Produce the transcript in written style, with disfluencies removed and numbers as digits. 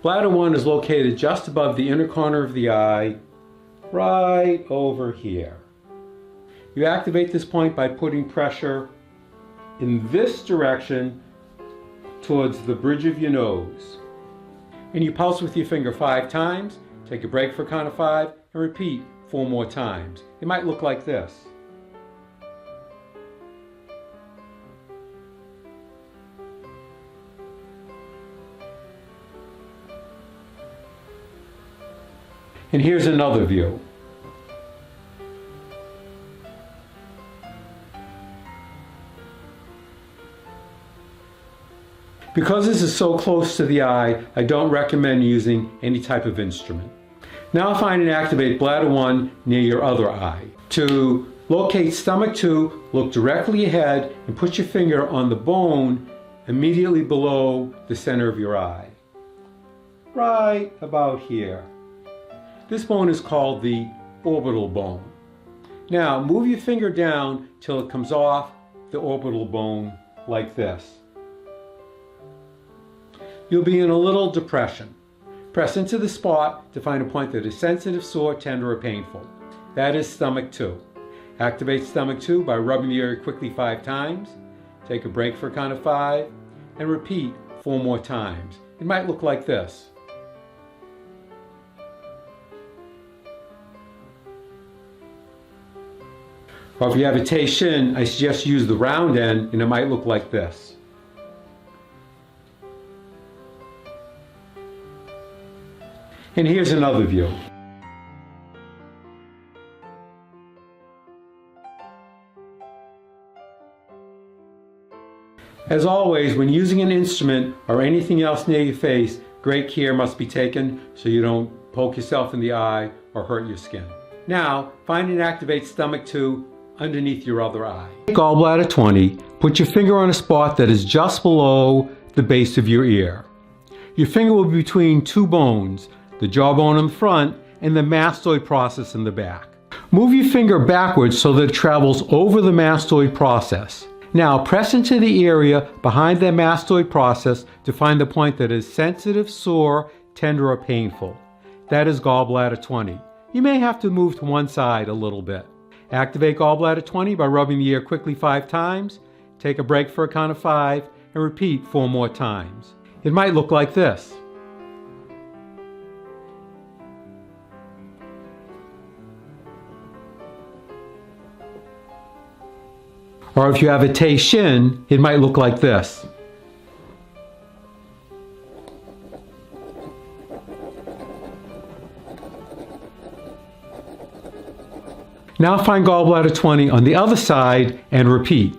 Bladder 1 is located just above the inner corner of the eye, right over here. You activate this point by putting pressure in this direction towards the bridge of your nose. And you pulse with your finger 5 times, take a break for a count of 5, and repeat 4 more times. It might look like this. And here's another view. Because this is so close to the eye, I don't recommend using any type of instrument. Now find and activate bladder 1 near your other eye. To locate stomach 2, look directly ahead and put your finger on the bone immediately below the center of your eye. Right about here. This bone is called the orbital bone. Now move your finger down till it comes off the orbital bone like this. You'll be in a little depression. Press into the spot to find a point that is sensitive, sore, tender, or painful. That is stomach 2. Activate stomach 2 by rubbing the area quickly 5 times. Take a break for a count of 5 and repeat 4 more times. It might look like this. Or if you have a Tei Shin, I suggest use the round end and it might look like this. And here's another view. As always, when using an instrument or anything else near your face, great care must be taken so you don't poke yourself in the eye or hurt your skin. Now, find and activate stomach 2 underneath your other eye. Gallbladder 20, put your finger on a spot that is just below the base of your ear. Your finger will be between 2 bones, the jawbone in the front and the mastoid process in the back. Move your finger backwards so that it travels over the mastoid process. Now press into the area behind the mastoid process to find the point that is sensitive, sore, tender, or painful. That is gallbladder 20. You may have to move to one side a little bit. Activate gallbladder 20 by rubbing the ear quickly 5 times, take a break for a count of 5, and repeat 4 more times. It might look like this. Or if you have a Tei Shin, it might look like this. Now find gallbladder 20 on the other side and repeat.